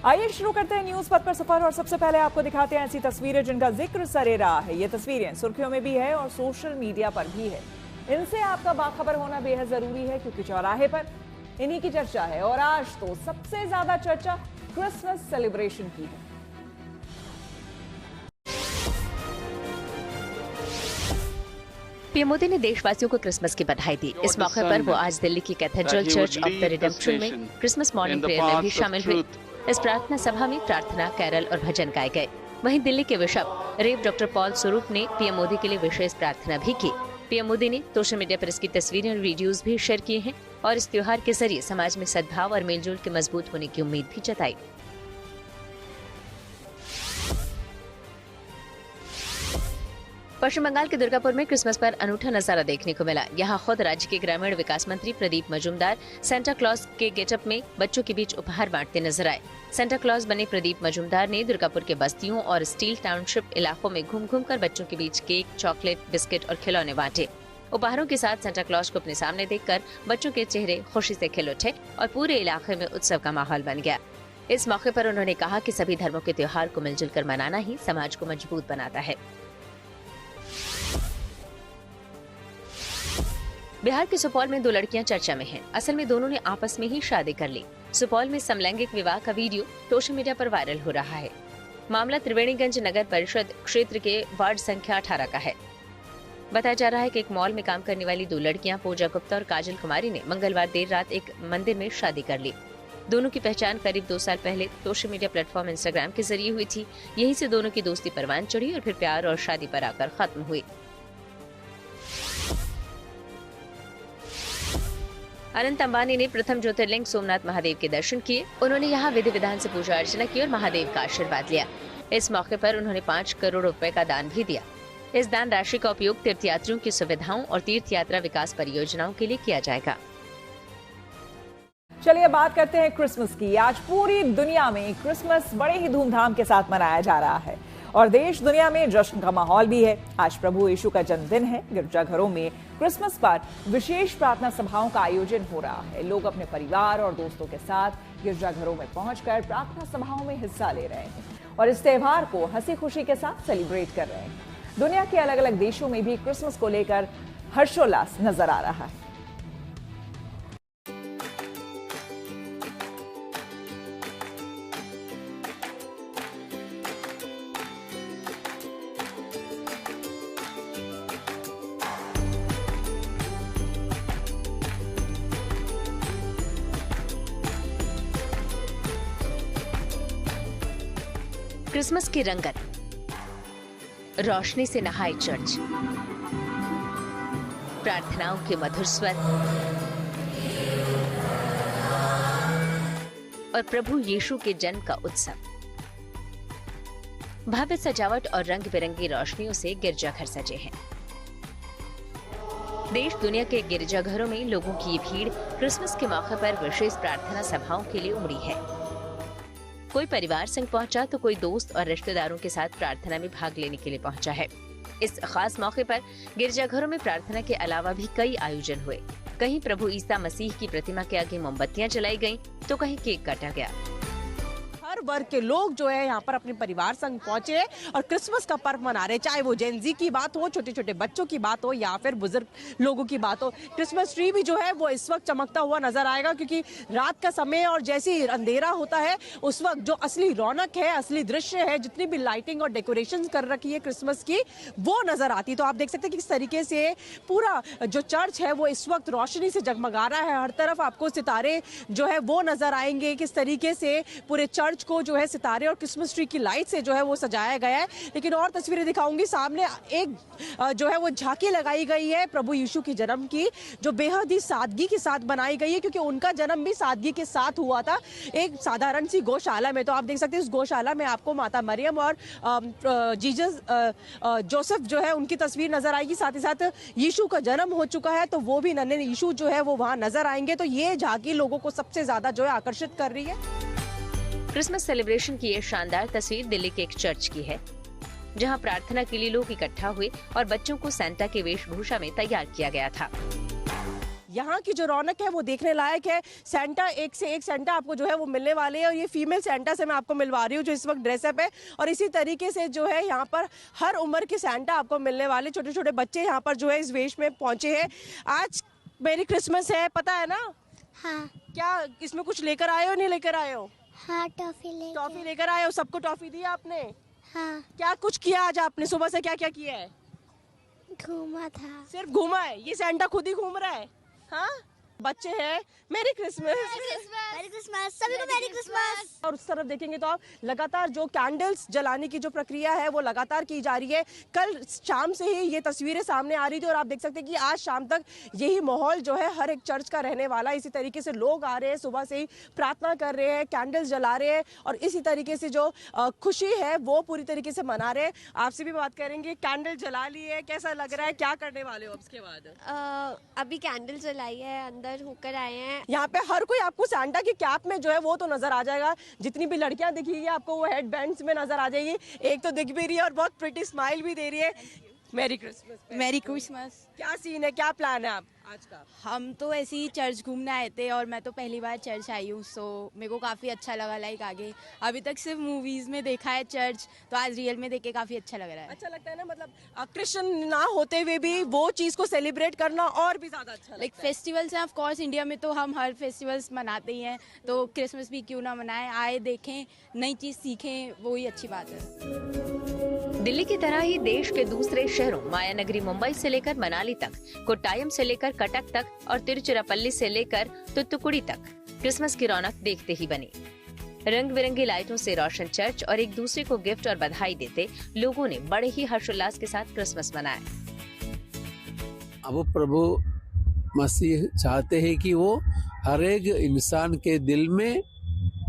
आइए शुरू करते हैं न्यूज पथ पर सफर और सबसे पहले आपको दिखाते हैं ऐसी तस्वीरें जिनका जिक्र सरे रहा है। ये तस्वीरें सुर्खियों में भी है और सोशल मीडिया पर भी है। इनसे आपका बाखबर होना बेहद जरूरी है क्योंकि चौराहे पर इन्हीं की चर्चा है। और आज तो सबसे ज्यादा चर्चा क्रिसमस सेलिब्रेशन की है। पीएम मोदी ने देशवासियों को क्रिसमस की बधाई दी। इस मौके पर वो आज दिल्ली की cathedral church of the redemption में क्रिसमस मॉर्निंग प्रेयर में भी शामिल हुए। इस प्रार्थना सभा में प्रार्थना, कैरल और भजन गाए गए। वहीं दिल्ली के बिशप रेव डॉक्टर पॉल स्वरूप ने पीएम मोदी के लिए विशेष प्रार्थना भी की। पीएम मोदी ने सोशल मीडिया पर इसकी तस्वीरें और वीडियोस भी शेयर किए हैं और इस त्योहार के जरिए समाज में सद्भाव और मेलजोल के मजबूत होने की उम्मीद भी जताई। पश्चिम बंगाल के दुर्गापुर में क्रिसमस पर अनूठा नजारा देखने को मिला। यहाँ खुद राज्य के ग्रामीण विकास मंत्री प्रदीप मजूमदार सेंटा क्लॉज के गेटअप में बच्चों के बीच उपहार बांटते नजर आए। सेंटा क्लॉज बने प्रदीप मजूमदार ने दुर्गापुर के बस्तियों और स्टील टाउनशिप इलाकों में घूम घूम कर बच्चों के बीच केक, चॉकलेट, बिस्किट और खिलौने बांटे। उपहारों के साथ सेंटा क्लॉज को अपने सामने देखकर बच्चों के चेहरे खुशी से खिल उठे और पूरे इलाके में उत्सव का माहौल बन गया। इस मौके पर उन्होंने कहा कि सभी धर्मों के त्योहार को मिलजुल कर मनाना ही समाज को मजबूत बनाता है। बिहार के सुपौल में दो लड़कियां चर्चा में हैं। असल में दोनों ने आपस में ही शादी कर ली। सुपौल में समलैंगिक विवाह का वीडियो सोशल मीडिया पर वायरल हो रहा है। मामला त्रिवेणीगंज नगर परिषद क्षेत्र के वार्ड संख्या 18 का है। बताया जा रहा है कि एक मॉल में काम करने वाली दो लड़कियां पूजा गुप्ता और काजल कुमारी ने मंगलवार देर रात एक मंदिर में शादी कर ली। दोनों की पहचान करीब 2 साल पहले सोशल मीडिया प्लेटफॉर्म इंस्टाग्राम के जरिए हुई थी। यहीं से दोनों की दोस्ती परवान चढ़ी और फिर प्यार और शादी पर आकर खत्म हुई। अनंत अंबानी ने प्रथम ज्योतिर्लिंग सोमनाथ महादेव के दर्शन किए। उन्होंने यहाँ विधि विधान से पूजा अर्चना की और महादेव का आशीर्वाद लिया। इस मौके पर उन्होंने 5 करोड़ रुपए का दान भी दिया। इस दान राशि का उपयोग तीर्थयात्रियों की सुविधाओं और तीर्थ यात्रा विकास परियोजनाओं के लिए किया जाएगा। चलिए बात करते हैं क्रिसमस की। आज पूरी दुनिया में क्रिसमस बड़े ही धूमधाम के साथ मनाया जा रहा है और देश दुनिया में जश्न का माहौल भी है। आज प्रभु यीशु का जन्मदिन है। गिरजाघरों में क्रिसमस पर विशेष प्रार्थना सभाओं का आयोजन हो रहा है। लोग अपने परिवार और दोस्तों के साथ गिरजाघरों में पहुंचकर प्रार्थना सभाओं में हिस्सा ले रहे हैं और इस त्योहार को हंसी खुशी के साथ सेलिब्रेट कर रहे हैं। दुनिया के अलग अलग देशों में भी क्रिसमस को लेकर हर्षोल्लास नजर आ रहा है। क्रिसमस की रंगत, रोशनी से नहाए चर्च, प्रार्थनाओं के मधुर स्वर और प्रभु यीशु के जन्म का उत्सव। भव्य सजावट और रंग बिरंगी रोशनियों से गिरजाघर सजे हैं। देश दुनिया के गिरजाघरों में लोगों की ये भीड़ क्रिसमस के मौके पर विशेष प्रार्थना सभाओं के लिए उमड़ी है। कोई परिवार संग पहुंचा तो कोई दोस्त और रिश्तेदारों के साथ प्रार्थना में भाग लेने के लिए पहुंचा है। इस खास मौके पर गिरजाघरों में प्रार्थना के अलावा भी कई आयोजन हुए। कहीं प्रभु ईसा मसीह की प्रतिमा के आगे मोमबत्तियां जलाई गईं, तो कहीं केक काटा गया। हर वर्ग के लोग जो है यहाँ पर अपने परिवार संग पहुंचे और क्रिसमस का पर्व मना रहे, चाहे वो जेनजी की बात हो, छोटे छोटे बच्चों की बात हो या फिर बुजुर्ग लोगों की बात हो। क्रिसमस ट्री भी जो है वो इस वक्त चमकता हुआ नजर आएगा क्योंकि रात का समय और जैसे ही अंधेरा होता है उस वक्त जो असली रौनक है, असली दृश्य है, जितनी भी लाइटिंग और डेकोरेशन कर रखी है क्रिसमस की, वो नजर आती। तो आप देख सकते हैं कि किस तरीके से पूरा जो चर्च है वो इस वक्त रोशनी से जगमगा रहा है। हर तरफ आपको सितारे जो है वो नजर आएंगे। किस तरीके से पूरे चर्च को जो है सितारे और क्रिसमस ट्री की लाइट से जो है वो सजाया गया है। लेकिन और तस्वीरें दिखाऊंगी। सामने एक जो है वो झांकी लगाई गई है प्रभु यीशु के जन्म की, जो बेहद ही सादगी के साथ बनाई गई है क्योंकि उनका जन्म भी सादगी के साथ हुआ था, एक साधारण सी गौशाला में। तो आप देख सकते हैं इस गौशाला में आपको माता मरियम और जीसस जोसेफ जो है उनकी तस्वीर नजर आएगी। साथ ही साथ यीशु का जन्म हो चुका है तो वो भी नन्हे यीशु जो है वो वहां नजर आएंगे। तो ये झांकी लोगों को सबसे ज्यादा जो है आकर्षित कर रही है। क्रिसमस सेलिब्रेशन की ये शानदार तस्वीर दिल्ली के एक चर्च की है, जहां प्रार्थना के लिए लोग इकट्ठा हुए और बच्चों को सैंटा की वेशभूषा में तैयार किया गया था। यहाँ की जो रौनक है वो देखने लायक है। सेंटा, एक से एक सेंटा आपको जो है वो मिलने वाले हैं, और ये फीमेल सेंटा से मैं आपको मिलवा रही हूँ जो इस वक्त ड्रेसअप है। और इसी तरीके से जो है यहाँ पर हर उम्र के सेंटा आपको मिलने वाले, छोटे छोटे बच्चे यहाँ पर जो है इस वेश में पहुंचे हैं। आज मेरी क्रिसमस है, पता है ना? हाँ। क्या इसमें कुछ लेकर आए हो, नहीं लेकर आए हो? हाँ, टॉफी लेकर आए हो। सबको टॉफी दी आपने? हाँ। क्या कुछ किया आज आपने? सुबह से क्या क्या किया है? घूमा था। सिर्फ घूमा है? ये सेंटा खुद ही घूम रहा है? हाँ, बच्चे हैं। मेरी क्रिसमस, सभी को मेरी क्रिसमस। और उस तरफ देखेंगे तो आप लगातार जो कैंडल्स जलाने की जो प्रक्रिया है वो लगातार की जा रही है। कल शाम से ही ये तस्वीरें सामने आ रही थी और आप देख सकते हैं कि आज शाम तक यही माहौल जो है हर एक चर्च का रहने वाला है। इसी तरीके से लोग आ रहे हैं, सुबह से ही प्रार्थना कर रहे हैं, कैंडल्स जला रहे हैं और इसी तरीके से जो खुशी है वो पूरी तरीके से मना रहे हैं। आपसे भी बात करेंगे। कैंडल जला ली है, कैसा लग रहा है? क्या करने वाले हो उसके बाद? अभी कैंडल जलाई है, अंदर होकर आए हैं। यहाँ पे हर कोई आपको सांता की कैप में जो है वो तो नजर आ जाएगा। जितनी भी लड़कियां दिखेगी आपको वो हेड बैंड्स में नजर आ जाएगी। एक तो दिख भी रही है और बहुत प्रिटी स्माइल भी दे रही है। मेरी क्रिसमस। मेरी क्रिसमस। क्या सीन है, क्या प्लान है आप आज का? हम तो ऐसे ही चर्च घूमने आए थे और मैं तो पहली बार चर्च आई हूँ, सो मेरे को काफ़ी अच्छा लगा। लाइक आगे अभी तक सिर्फ मूवीज़ में देखा है चर्च, तो आज रियल में देख के काफ़ी अच्छा लग रहा है। अच्छा लगता है ना, मतलब क्रिश्चियन ना होते हुए भी वो चीज़ को सेलिब्रेट करना और भी ज़्यादा अच्छा लाइक फेस्टिवल्स हैं, ऑफ कोर्स इंडिया में तो हम हर फेस्टिवल्स मनाते ही हैं, तो क्रिसमस भी क्यों ना मनाएं, आए देखें, नई चीज़ सीखें, वो ही अच्छी बात है। दिल्ली की तरह ही देश के दूसरे शहरों मायानगरी मुंबई से लेकर मनाली तक, कोट्टायम से लेकर कटक तक और तिरुचिरापल्ली से लेकर तुत्तुकुड़ी तक क्रिसमस की रौनक देखते ही बनी। रंग बिरंगी लाइटों से रोशन चर्च और एक दूसरे को गिफ्ट और बधाई देते लोगों ने बड़े ही हर्षोल्लास के साथ क्रिसमस मनाया। अब प्रभु मसीह चाहते हैं कि वो हर एक इंसान के दिल में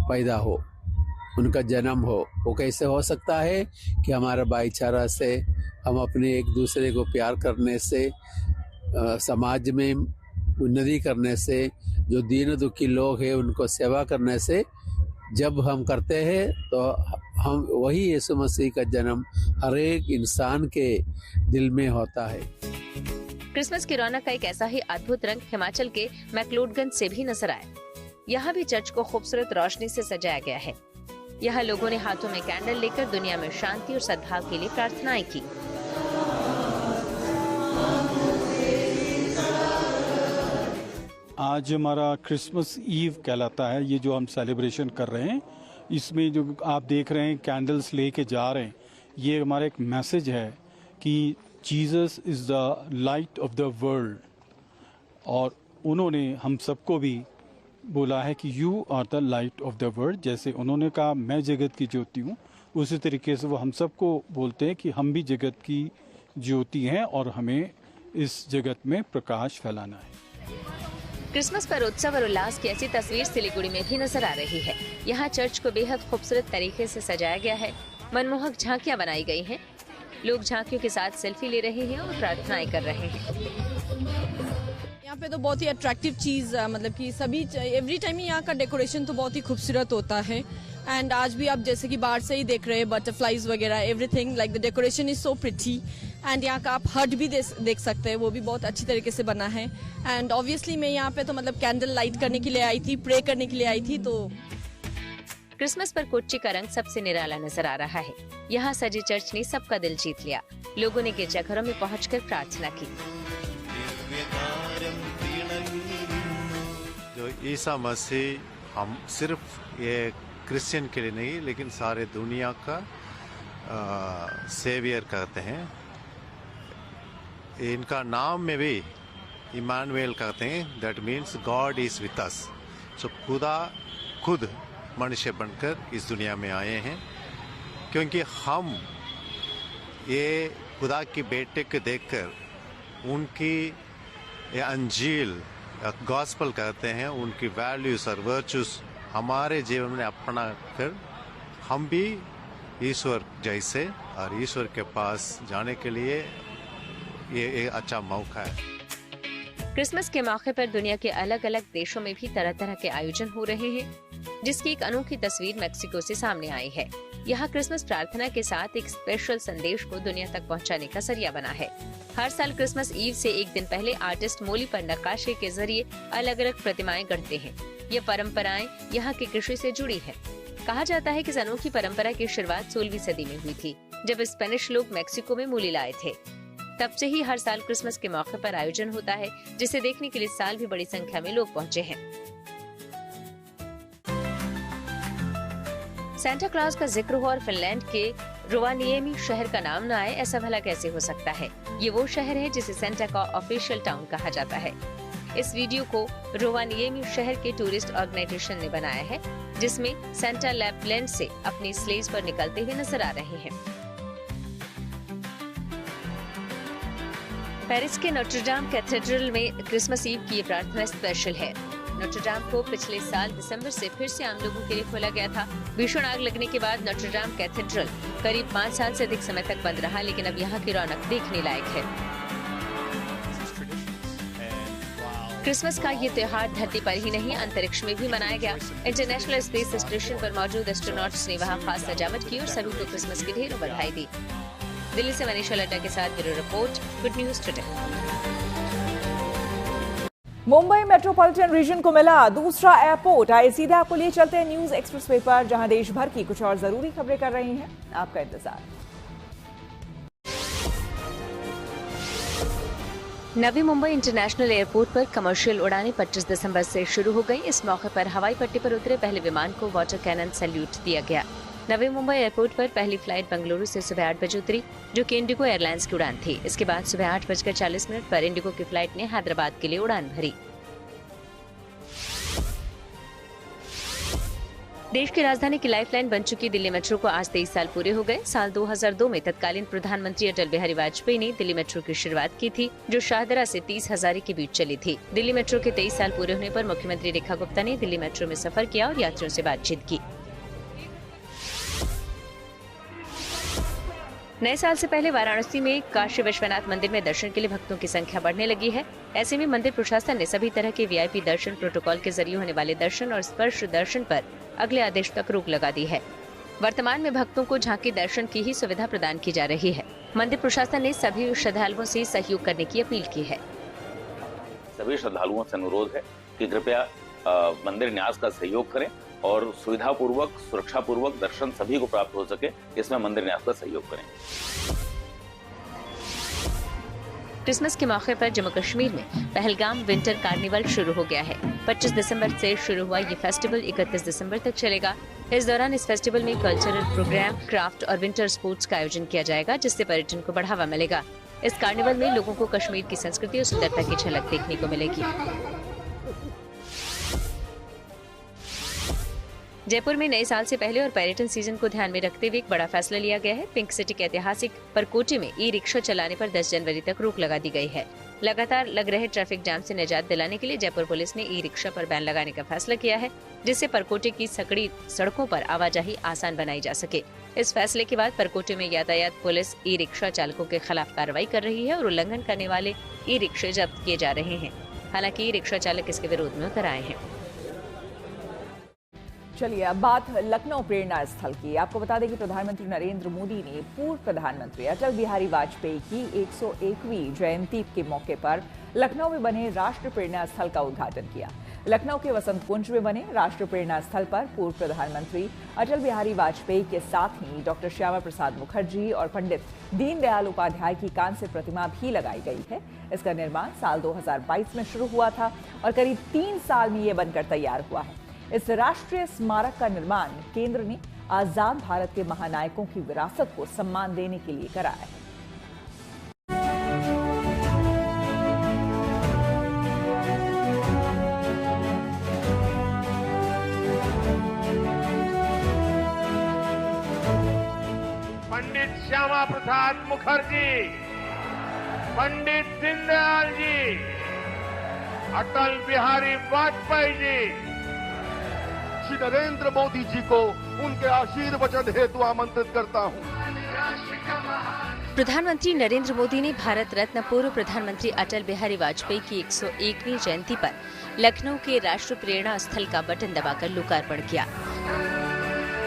पैदा हो, उनका जन्म हो। वो कैसे हो सकता है कि हमारा भाईचारा से, हम अपने एक दूसरे को प्यार करने से, समाज में उन्नति करने से, जो दीन दुखी लोग हैं उनको सेवा करने से जब हम करते हैं तो हम वही यीशु मसीह का जन्म हर एक इंसान के दिल में होता है। क्रिसमस की रौनक का एक ऐसा ही अद्भुत रंग हिमाचल के मैक्लोडगंज से भी नजर आया। यहाँ भी चर्च को खूबसूरत रोशनी से सजाया गया है। यहाँ लोगों ने हाथों में कैंडल लेकर दुनिया में शांति और सद्भाव के लिए प्रार्थनाएं की। आज हमारा क्रिसमस ईव कहलाता है, ये जो हम सेलिब्रेशन कर रहे हैं। इसमें जो आप देख रहे हैं कैंडल्स लेके जा रहे हैं, ये हमारा एक मैसेज है कि Jesus is the light of the world, और उन्होंने हम सबको भी बोला है कि you are the light of the world. जैसे उन्होंने कहा मैं जगत की ज्योति हूँ, उसी तरीके से वो हम सबको बोलते हैं कि हम भी जगत की ज्योति हैं और हमें इस जगत में प्रकाश फैलाना है। क्रिसमस पर उत्सव और उल्लास की ऐसी तस्वीर सिलीगुड़ी में भी नजर आ रही है। यहाँ चर्च को बेहद खूबसूरत तरीके से सजाया गया है। मनमोहक झांकियाँ बनाई गई हैं। लोग झांकियों के साथ सेल्फी ले रहे हैं और प्रार्थनाएं कर रहे हैं। यहाँ पे तो बहुत ही अट्रैक्टिव चीज़, मतलब कि सभी एवरी टाइम यहाँ का डेकोरेशन तो बहुत ही खूबसूरत होता है। एंड आज भी आप जैसे कि बाहर से ही देख रहे हैं, बटरफ्लाईज वगैरह, everything like the decoration is so pretty. And यहाँ का आप हट भी देख सकते हैं, वो भी बहुत अच्छी तरीके से बना है। एंड ऑब्वियसली मैं यहाँ पे तो मतलब कैंडल लाइट करने के लिए आई थी, प्रे करने के लिए आई थी। तो क्रिसमस पर कोच्चि का रंग सबसे निराला नजर आ रहा है। यहाँ सजी चर्च ने सबका दिल जीत लिया। लोगों ने गिरजाघरों में पहुंचकर प्रार्थना की। जो ईसा मसीह हम सिर्फ ये क्रिश्चियन के लिए नहीं लेकिन सारे दुनिया का सेवियर कहते हैं। इनका नाम में भी इमानुएल कहते हैं, that means God is with us. So खुदा खुद मनुष्य बनकर इस दुनिया में आए हैं, क्योंकि हम ये खुदा के बेटे को देखकर उनकी ये अंजील गॉस्पल कहते हैं, उनकी वैल्यूज और वर्चूज हमारे जीवन में अपना कर हम भी ईश्वर जैसे और ईश्वर के पास जाने के लिए ये एक अच्छा मौका है। क्रिसमस के मौके पर दुनिया के अलग अलग देशों में भी तरह तरह के आयोजन हो रहे हैं। जिसकी एक अनोखी तस्वीर मेक्सिको से सामने आई है। यहाँ क्रिसमस प्रार्थना के साथ एक स्पेशल संदेश को दुनिया तक पहुँचाने का जरिया बना है। हर साल क्रिसमस ईव से एक दिन पहले आर्टिस्ट मोली पर नक्काशी के जरिए अलग अलग प्रतिमाएं गढ़ते हैं। ये परंपराएं यहाँ की कृषि से जुड़ी है। कहा जाता है कि इस अनोखी परंपरा की शुरुआत 16वीं सदी में हुई थी, जब स्पेनिश लोग मेक्सिको में मूली लाए थे। तब से ही हर साल क्रिसमस के मौके पर आयोजन होता है, जिसे देखने के लिए इस साल भी बड़ी संख्या में लोग पहुँचे हैं। सेंटा क्लॉज का जिक्र हो और फिनलैंड के रोवानिएमी शहर का नाम न आए, ऐसा भला कैसे हो सकता है। ये वो शहर है जिसे सेंटा का ऑफिशियल टाउन कहा जाता है। इस वीडियो को रोवानिएमी शहर के टूरिस्ट ऑर्गेनाइजेशन ने बनाया है, जिसमें सेंटा लैपलैंड से अपनी स्लेज पर निकलते हुए नजर आ रहे हैं। पेरिस के नोट्रडाम कैथेड्रल में क्रिसमस ईव की ये प्रार्थना स्पेशल है। नोट्रडाम को पिछले साल दिसंबर से फिर से आम लोगों के लिए खोला गया था। भीषण आग लगने के बाद नोट्रडाम कैथेड्रल करीब 5 साल से अधिक समय तक बंद रहा, लेकिन अब यहाँ की रौनक देखने लायक है। क्रिसमस का ये त्योहार धरती पर ही नहीं, अंतरिक्ष में भी मनाया गया। इंटरनेशनल स्पेस स्टेशन पर मौजूद एस्ट्रोनॉट्स ने वहाँ खास सजावट की और सभी को क्रिसमस की ढेरों बधाई दी। दिल्ली से मनीषा लड्डा के साथ bureau report, good news today. Mumbai metropolitan region को मिला दूसरा एयरपोर्ट। आइए सीधे आपको लिए चलते हैं न्यूज एक्सप्रेसवे पर, जहां देश भर की कुछ और जरूरी खबरें कर रही हैं आपका इंतजार। नवी मुंबई इंटरनेशनल एयरपोर्ट पर कमर्शियल उड़ानें 25 दिसंबर से शुरू हो गई। इस मौके पर हवाई पट्टी पर उतरे पहले विमान को वाटर कैनन सैल्यूट दिया गया। नवी मुंबई एयरपोर्ट पर पहली फ्लाइट बेंगलुरु से सुबह 8 बजे उतरी, जो कि इंडिगो एयरलाइंस की उड़ान थी। इसके बाद सुबह 8:40 पर इंडिगो की फ्लाइट ने हैदराबाद के लिए उड़ान भरी। देश की राजधानी की लाइफलाइन बन चुकी दिल्ली मेट्रो को आज 23 साल पूरे हो गए। साल 2002 में तत्कालीन प्रधानमंत्री अटल बिहारी वाजपेयी ने दिल्ली मेट्रो की शुरुआत की थी, जो शाहदरा से 30 हजारी के बीच चली थी। दिल्ली मेट्रो के 23 साल पूरे होने पर मुख्यमंत्री रेखा गुप्ता ने दिल्ली मेट्रो में सफर किया और यात्रियों से बातचीत की। नए साल से पहले वाराणसी में काशी विश्वनाथ मंदिर में दर्शन के लिए भक्तों की संख्या बढ़ने लगी है। ऐसे में मंदिर प्रशासन ने सभी तरह के वीआईपी दर्शन, प्रोटोकॉल के जरिए होने वाले दर्शन और स्पर्श दर्शन पर अगले आदेश तक रोक लगा दी है। वर्तमान में भक्तों को झांकी दर्शन की ही सुविधा प्रदान की जा रही है। मंदिर प्रशासन ने सभी श्रद्धालुओं से सहयोग करने की अपील की है। सभी श्रद्धालुओं से अनुरोध है कि कृपया मंदिर न्यास का सहयोग करें और सुविधा पूर्वक, सुरक्षा पूर्वक दर्शन सभी को प्राप्त हो सके, इसमें मंदिर न्यास का सहयोग करें। क्रिसमस के मौके पर जम्मू कश्मीर में पहलगाम विंटर कार्निवल शुरू हो गया है। 25 दिसंबर से शुरू हुआ ये फेस्टिवल 31 दिसंबर तक चलेगा। इस दौरान इस फेस्टिवल में कल्चरल प्रोग्राम, क्राफ्ट और विंटर स्पोर्ट्स का आयोजन किया जाएगा, जिससे पर्यटन को बढ़ावा मिलेगा। इस कार्निवल में लोगों को कश्मीर की संस्कृति और सुंदरता की झलक देखने को मिलेगी। जयपुर में नए साल से पहले और पर्यटन सीजन को ध्यान में रखते हुए एक बड़ा फैसला लिया गया है। पिंक सिटी के ऐतिहासिक परकोटे में ई रिक्शा चलाने पर 10 जनवरी तक रोक लगा दी गई है। लगातार लग रहे ट्रैफिक जाम से निजात दिलाने के लिए जयपुर पुलिस ने ई रिक्शा पर बैन लगाने का फैसला किया है, जिससे परकोटे की सकड़ी सड़कों पर आवाजाही आसान बनाई जा सके। इस फैसले के बाद परकोटे में यातायात पुलिस ई रिक्शा चालकों के खिलाफ कार्रवाई कर रही है और उल्लंघन करने वाले ई रिक्शे जब्त किए जा रहे हैं। हालांकि ई रिक्शा चालक इसके विरोध में उतर आए हैं। चलिए अब बात लखनऊ प्रेरणा स्थल की। आपको बता दें कि प्रधानमंत्री नरेंद्र मोदी ने पूर्व प्रधानमंत्री अटल बिहारी वाजपेयी की 101वीं जयंती के मौके पर लखनऊ में बने राष्ट्र प्रेरणा स्थल का उद्घाटन किया। लखनऊ के वसंत कुंज में बने राष्ट्र प्रेरणा स्थल पर पूर्व प्रधानमंत्री अटल बिहारी वाजपेयी के साथ ही डॉक्टर श्यामा प्रसाद मुखर्जी और पंडित दीनदयाल उपाध्याय की कांस्य प्रतिमा भी लगाई गई है। इसका निर्माण साल 2022 में शुरू हुआ था और करीब 3 साल में ये बनकर तैयार हुआ है। इस राष्ट्रीय स्मारक का निर्माण केंद्र ने आजाद भारत के महानायकों की विरासत को सम्मान देने के लिए कराया है। पंडित श्यामा प्रसाद मुखर्जी, पंडित दीनदयाल जी, अटल बिहारी वाजपेयी जी, श्री नरेंद्र मोदी जी को उनके आशीर्वचन हेतु आमंत्रित करता हूं। प्रधानमंत्री नरेंद्र मोदी ने भारत रत्न पूर्व प्रधानमंत्री अटल बिहारी वाजपेयी की 101वीं जयंती पर लखनऊ के राष्ट्र प्रेरणा स्थल का बटन दबाकर लोकार्पण किया।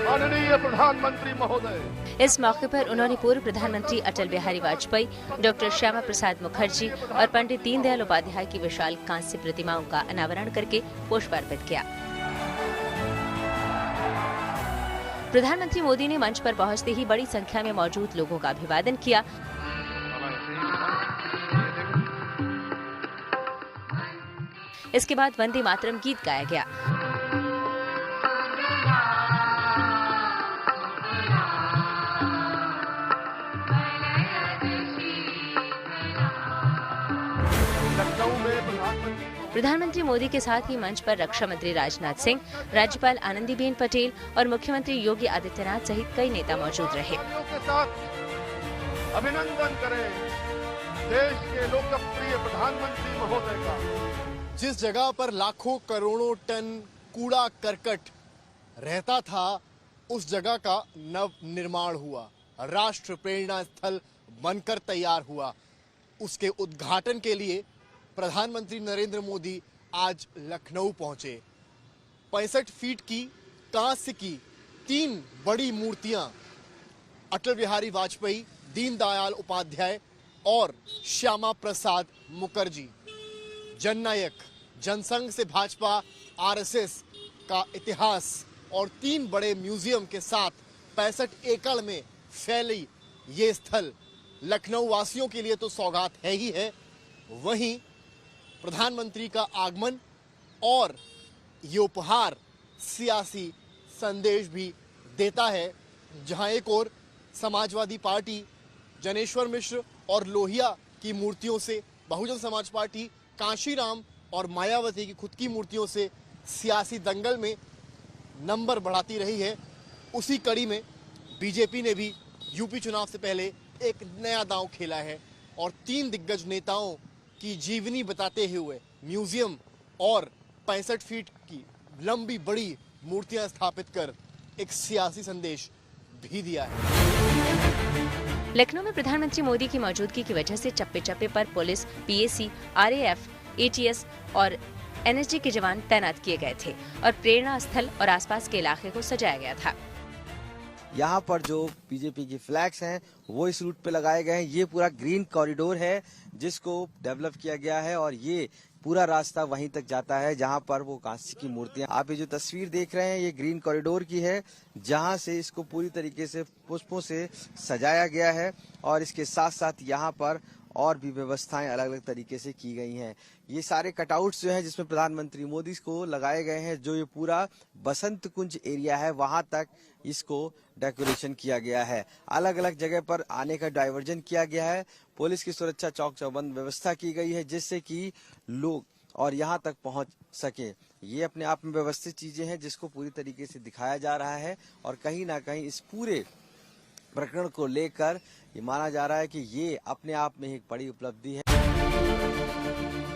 माननीय प्रधानमंत्री महोदय, इस मौके पर उन्होंने पूर्व प्रधानमंत्री अटल बिहारी वाजपेयी, डॉक्टर श्यामा प्रसाद मुखर्जी और पंडित दीनदयाल उपाध्याय की विशाल कांस्य प्रतिमाओं का अनावरण करके पुष्पार्पित किया। प्रधानमंत्री मोदी ने मंच पर पहुंचते ही बड़ी संख्या में मौजूद लोगों का अभिवादन किया। इसके बाद वंदे मातरम गीत गाया गया। प्रधानमंत्री मोदी के साथ ही मंच पर रक्षा मंत्री राजनाथ सिंह, राज्यपाल आनंदीबेन पटेल और मुख्यमंत्री योगी आदित्यनाथ सहित कई नेता मौजूद रहे। के साथ अभिनंदन करें देश के लोकप्रिय प्रधानमंत्री महोदय का। जिस जगह पर लाखों करोड़ों टन कूड़ा करकट रहता था, उस जगह का नव निर्माण हुआ, राष्ट्र प्रेरणा स्थल बनकर तैयार हुआ। उसके उद्घाटन के लिए प्रधानमंत्री नरेंद्र मोदी आज लखनऊ पहुंचे। 65 फीट की कांस्य की 3 बड़ी मूर्तियां अटल बिहारी वाजपेयी, दीनदयाल उपाध्याय और श्यामा प्रसाद मुखर्जी, जननायक, जनसंघ से भाजपा, आरएसएस का इतिहास और 3 बड़े म्यूजियम के साथ 65 एकड़ में फैली ये स्थल लखनऊ वासियों के लिए तो सौगात है ही है, वहीं प्रधानमंत्री का आगमन और ये उपहार सियासी संदेश भी देता है। जहां एक ओर समाजवादी पार्टी जनेश्वर मिश्र और लोहिया की मूर्तियों से, बहुजन समाज पार्टी कांशीराम और मायावती की खुद की मूर्तियों से सियासी दंगल में नंबर बढ़ाती रही है, उसी कड़ी में बीजेपी ने भी यूपी चुनाव से पहले एक नया दांव खेला है और 3 दिग्गज नेताओं की जीवनी बताते हुए म्यूजियम और 65 फीट की लंबी बड़ी मूर्तियां स्थापित कर एक सियासी संदेश भी दिया है। लखनऊ में प्रधानमंत्री मोदी की मौजूदगी की वजह से चप्पे चप्पे पर पुलिस, पीएसी, आरएएफ, एटीएस और एनएसजी के जवान तैनात किए गए थे और प्रेरणा स्थल और आसपास के इलाके को सजाया गया था। यहाँ पर जो बीजेपी की फ्लैग्स हैं वो इस रूट पे लगाए गए हैं। ये पूरा ग्रीन कॉरिडोर है जिसको डेवलप किया गया है और ये पूरा रास्ता वहीं तक जाता है जहाँ पर वो कांस्य की मूर्तियां। आप ये जो तस्वीर देख रहे हैं ये ग्रीन कॉरिडोर की है, जहाँ से इसको पूरी तरीके से पुष्पों से सजाया गया है और इसके साथ साथ यहाँ पर और भी व्यवस्थाएं अलग अलग तरीके से की गई हैं। ये सारे कटआउट्स जो हैं जिसमें प्रधानमंत्री मोदी को लगाए गए हैं, जो ये पूरा बसंत कुंज एरिया है वहां तक इसको डेकोरेशन किया गया है। अलग अलग जगह पर आने का डाइवर्जन किया गया है। पुलिस की सुरक्षा चौक चौबंद व्यवस्था की गई है जिससे कि लोग और यहाँ तक पहुँच सके। ये अपने आप में व्यवस्थित चीजें हैं जिसको पूरी तरीके से दिखाया जा रहा है और कहीं ना कहीं इस पूरे प्रकरण को लेकर ये माना जा रहा है कि ये अपने आप में एक बड़ी उपलब्धि है।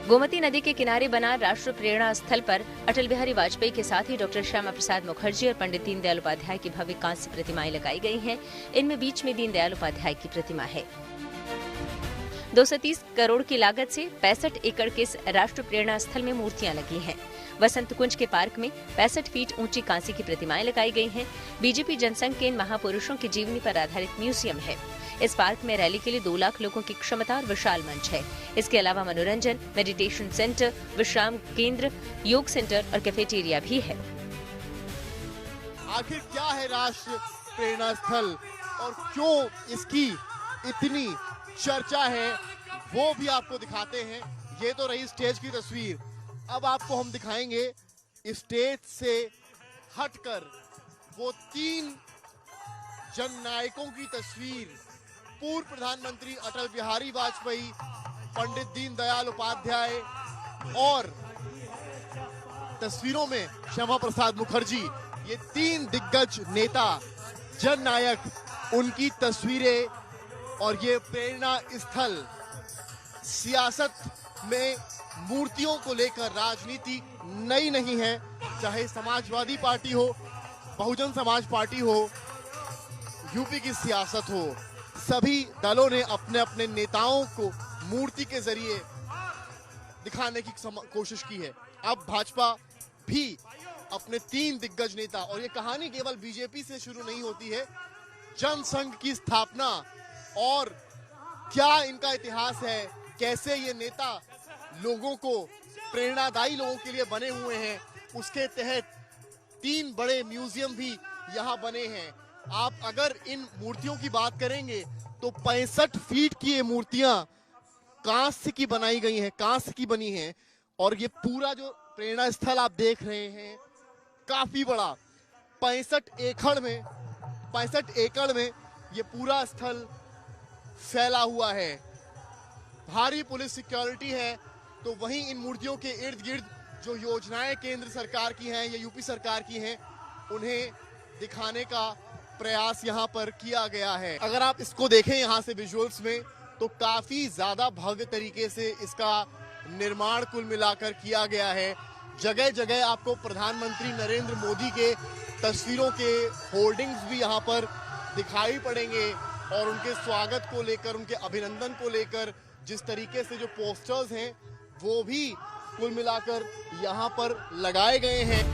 गोमती नदी के किनारे बना राष्ट्र प्रेरणा स्थल पर अटल बिहारी वाजपेयी के साथ ही डॉक्टर श्यामा प्रसाद मुखर्जी और पंडित दीनदयाल उपाध्याय की भव्य कांस्य प्रतिमाएं लगाई गई हैं। इनमें बीच में दीनदयाल उपाध्याय की प्रतिमा है। 230 करोड़ की लागत से 65 एकड़ के इस राष्ट्र प्रेरणा स्थल में मूर्तियां लगी हैं। वसंत कुंज के पार्क में 65 फीट ऊंची कांस्य की प्रतिमाएं लगाई गई हैं। बीजेपी जनसंघ के इन महापुरुषों की जीवनी पर आधारित म्यूजियम है। इस पार्क में रैली के लिए 2 लाख लोगों की क्षमता और विशाल मंच है। इसके अलावा मनोरंजन, मेडिटेशन सेंटर, विश्राम केंद्र, योग सेंटर और कैफेटेरिया भी है। आखिर क्या है राष्ट्र प्रेरणा स्थल और क्यों इसकी इतनी चर्चा है, वो भी आपको दिखाते हैं। ये तो रही स्टेज की तस्वीर। अब आपको हम दिखाएंगे स्टेज से हटकर वो 3 जननायकों की तस्वीर। पूर्व प्रधानमंत्री अटल बिहारी वाजपेयी, पंडित दीनदयाल उपाध्याय और तस्वीरों में श्यामा प्रसाद मुखर्जी, ये 3 दिग्गज नेता, जननायक, उनकी तस्वीरें और ये प्रेरणा स्थल। सियासत में मूर्तियों को लेकर राजनीति नई नहीं है, चाहे समाजवादी पार्टी हो, बहुजन समाज पार्टी हो, यूपी की सियासत हो, सभी दलों ने अपने अपने नेताओं को मूर्ति के जरिए दिखाने की कोशिश की है। अब भाजपा भी अपने 3 दिग्गज नेता, और ये कहानी केवल बीजेपी से शुरू नहीं होती है, जनसंघ की स्थापना और क्या इनका इतिहास है, कैसे ये नेता लोगों को प्रेरणादायी लोगों के लिए बने हुए हैं, उसके तहत 3 बड़े म्यूजियम भी यहाँ बने हैं। आप अगर इन मूर्तियों की बात करेंगे तो 65 फीट की ये मूर्तियां कांस्य की बनाई गई हैं, कांस्य की बनी हैं, और ये पूरा जो प्रेरणा स्थल आप देख रहे हैं काफी बड़ा 65 एकड़ में ये पूरा स्थल फैला हुआ है। भारी पुलिस सिक्योरिटी है, तो वहीं इन मूर्तियों के इर्द गिर्द जो योजनाएं केंद्र सरकार की हैं या यूपी सरकार की हैं, उन्हें दिखाने का प्रयास यहाँ पर किया गया है। अगर आप इसको देखें यहाँ से विजुअल्स में, तो काफी ज्यादा भव्य तरीके से इसका निर्माण कुल मिलाकर किया गया है। जगह जगह आपको प्रधानमंत्री नरेंद्र मोदी के तस्वीरों के होर्डिंग्स भी यहाँ पर दिखाई पड़ेंगे, और उनके स्वागत को लेकर, उनके अभिनंदन को लेकर जिस तरीके से जो पोस्टर्स हैं वो भी कुल मिलाकर यहाँ पर लगाए गए हैं।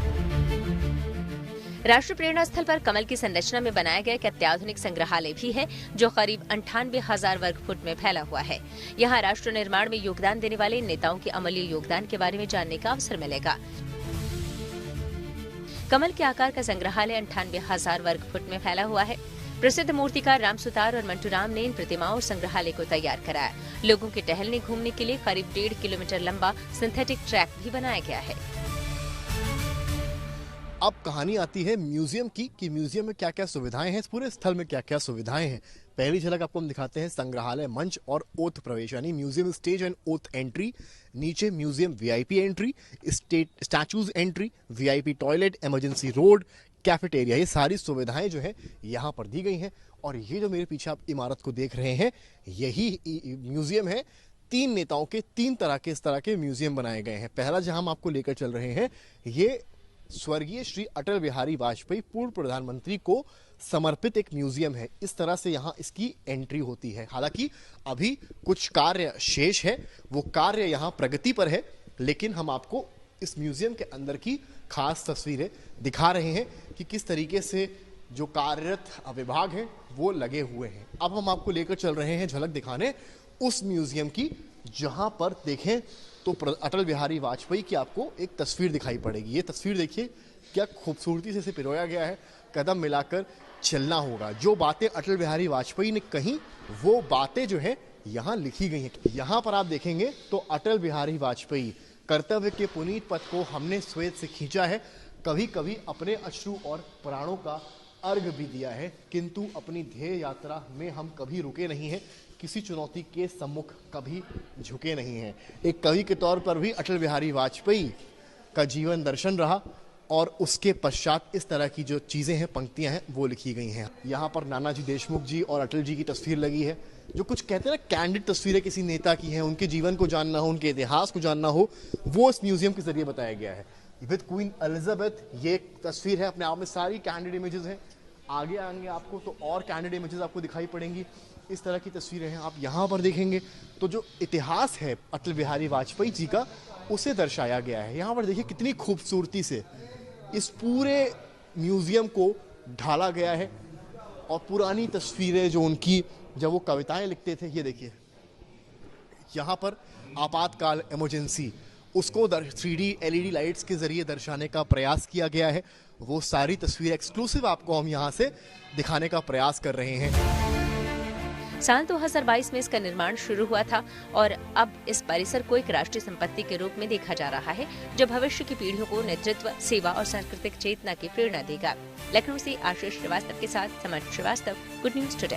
राष्ट्रीय प्रेरणा स्थल पर कमल की संरचना में बनाया गया एक अत्याधुनिक संग्रहालय भी है, जो करीब 98,000 वर्ग फुट में फैला हुआ है। यहाँ राष्ट्र निर्माण में योगदान देने वाले नेताओं के अमूल्य योगदान के बारे में जानने का अवसर मिलेगा। कमल के आकार का संग्रहालय 98,000 वर्ग फुट में फैला हुआ है। प्रसिद्ध मूर्तिकार राम सुतार और मंटू राम ने इन प्रतिमाओं और संग्रहालय को तैयार कराया। लोगों के टहलने घूमने के लिए करीब 1.5 किलोमीटर लंबा सिंथेटिक ट्रैक भी बनाया गया है। अब कहानी आती है म्यूजियम की, कि म्यूजियम में क्या क्या सुविधाएं हैं, इस पूरे स्थल में क्या क्या सुविधाएं हैं। पहली झलक आपको हम दिखाते हैं संग्रहालय मंच और ओथ प्रवेश, यानी museum stage and oath entry. नीचे museum VIP entry, statues entry, VIP toilet, emergency road, cafeteria, ये सारी सुविधाएं जो है यहाँ पर दी गई हैं। और ये जो मेरे पीछे आप इमारत को देख रहे हैं, यही म्यूजियम है। 3 नेताओं के 3 तरह के इस तरह के म्यूजियम बनाए गए हैं। पहला जहां हम आपको लेकर चल रहे हैं, ये स्वर्गीय श्री अटल बिहारी वाजपेयी पूर्व प्रधानमंत्री को समर्पित एक म्यूजियम है। इस तरह से यहाँ इसकी एंट्री होती है। हालांकि अभी कुछ कार्य शेष है, वो कार्य यहाँ प्रगति पर है, लेकिन हम आपको इस म्यूजियम के अंदर की खास तस्वीरें दिखा रहे हैं कि किस तरीके से जो कार्यरत विभाग हैं वो लगे हुए हैं। अब हम आपको लेकर चल रहे हैं झलक दिखाने उस म्यूजियम की, जहां पर देखें तो अटल बिहारी वाजपेयी की आपको एक तस्वीर दिखाई पड़ेगी। ये तस्वीर देखिए क्या खूबसूरती से इसे पिरोया गया है। कदम मिलाकर चलना होगा। जो बातें अटल बिहारी वाजपेयी ने कही, वो बातें जो है यहाँ लिखी गई हैं। यहाँ पर आप देखेंगे तो अटल बिहारी वाजपेयी, कर्तव्य के पुनीत पथ को हमने श्वेत से खींचा है, कभी कभी अपने अश्रु और प्राणों का अर्घ भी दिया है, किंतु अपनी ध्येय यात्रा में हम कभी रुके नहीं हैं, किसी चुनौती के सम्मुख कभी झुके नहीं हैं। एक कवि के तौर पर भी अटल बिहारी वाजपेयी का जीवन दर्शन रहा, और उसके पश्चात इस तरह की जो चीज़ें हैं, पंक्तियां हैं, वो लिखी गई हैं। यहाँ पर नानाजी देशमुख जी और अटल जी की तस्वीर लगी है। जो कुछ कहते हैं ना कैंडिड तस्वीरें किसी नेता की हैं, उनके जीवन को जानना हो, उनके इतिहास को जानना हो, वो इस म्यूजियम के जरिए बताया गया है। विद क्वीन एलिजाबेथ ये एक तस्वीर है, अपने आप में सारी कैंडिड इमेजेस हैं। आगे आएंगे आपको तो और कैंडिड इमेजेस आपको दिखाई पड़ेंगी। इस तरह की तस्वीरें हैं। आप यहाँ पर देखेंगे तो जो इतिहास है अटल बिहारी वाजपेयी जी का, उसे दर्शाया गया है। यहाँ पर देखिए कितनी खूबसूरती से इस पूरे म्यूजियम को ढाला गया है, और पुरानी तस्वीरें जो उनकी, जब वो कविताएं लिखते थे, ये देखिए यहाँ पर आपातकाल इमरजेंसी, उसको 3D LED लाइट्स के जरिए दर्शाने का प्रयास किया गया है। वो सारी तस्वीरें एक्सक्लूसिव आपको हम यहाँ से दिखाने का प्रयास कर रहे हैं। साल 2022 में इसका निर्माण शुरू हुआ था, और अब इस परिसर को एक राष्ट्रीय संपत्ति के रूप में देखा जा रहा है, जो भविष्य की पीढ़ियों को नेतृत्व, सेवा और सांस्कृतिक चेतना की प्रेरणा देगा। लखनऊ से आशीष श्रीवास्तव के साथ समर्थ श्रीवास्तव, गुड न्यूज टुडे।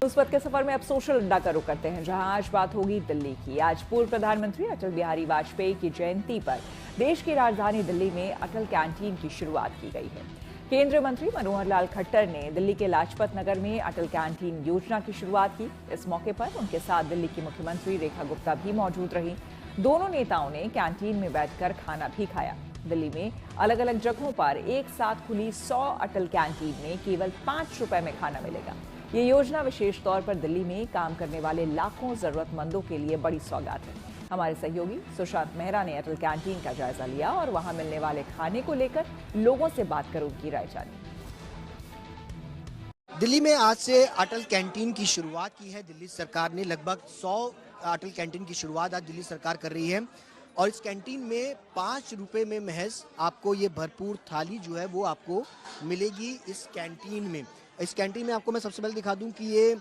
उस वक्त के सफर में अब सोशल अड्डा का रुख करते हैं, जहां आज बात होगी दिल्ली की। आज पूर्व प्रधानमंत्री अटल बिहारी वाजपेयी की जयंती पर देश की राजधानी दिल्ली में अटल कैंटीन की शुरुआत की गई है। केंद्रीय मंत्री मनोहर लाल खट्टर ने दिल्ली के लाजपत नगर में अटल कैंटीन योजना की शुरुआत की। इस मौके पर उनके साथ दिल्ली की मुख्यमंत्री रेखा गुप्ता भी मौजूद रहीं। दोनों नेताओं ने कैंटीन में बैठकर खाना भी खाया। दिल्ली में अलग अलग जगहों पर एक साथ खुली 100 अटल कैंटीन में केवल 5 रुपए में खाना मिलेगा। ये योजना विशेष तौर पर दिल्ली में काम करने वाले लाखों जरूरतमंदों के लिए बड़ी सौगात है। हमारे सहयोगी सुशांत मेहरा ने अटल कैंटीन का जायजा लिया और वहां मिलने वाले खाने को लेकर लोगों से बात कर उनकी राय जानी। दिल्ली में आज से अटल कैंटीन की शुरुआत की है। दिल्ली सरकार ने लगभग 100 अटल कैंटीन की शुरुआत आज दिल्ली सरकार कर रही है और इस कैंटीन में 5 रुपए में महज आपको ये भरपूर थाली जो है वो आपको मिलेगी इस कैंटीन में। इस कैंटीन में आपको मैं सबसे पहले दिखा दूं कि ये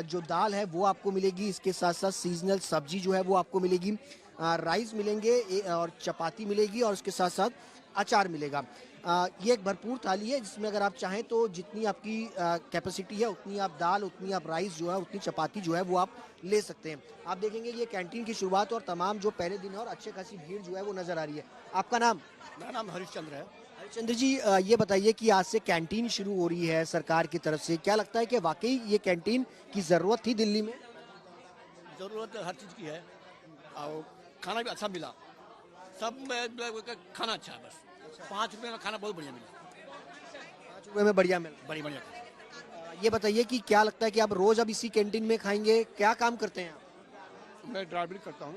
जो दाल है वो आपको मिलेगी, इसके साथ साथ सीजनल सब्जी जो है वो आपको मिलेगी, राइस मिलेंगे और चपाती मिलेगी और उसके साथ साथ अचार मिलेगा। ये एक भरपूर थाली है जिसमें अगर आप चाहें तो जितनी आपकी कैपेसिटी है उतनी आप दाल, उतनी आप राइस जो है, उतनी चपाती जो है वो आप ले सकते हैं। आप देखेंगे ये कैंटीन की शुरुआत और तमाम जो पहले दिन है और अच्छे खासी भीड़ जो है वो नजर आ रही है। आपका नाम? मेरा नाम हरिश्चंद्र है। हरिश्चंद्र जी, ये बताइए कि आज से कैंटीन शुरू हो रही है सरकार की तरफ से, क्या लगता है कि वाकई ये कैंटीन की जरूरत थी दिल्ली में? जरूरत हर चीज की है और खाना भी अच्छा मिला, सब खाना अच्छा है। बस 5 रुपए में खाना बहुत बढ़िया मिला। 5 रुपए में बढ़िया मिला, बढ़िया। ये बताइए कि क्या लगता है कि आप रोज अब इसी कैंटीन में खाएंगे? क्या काम करते हैं आप? मैं ड्राइविंग करता हूँ।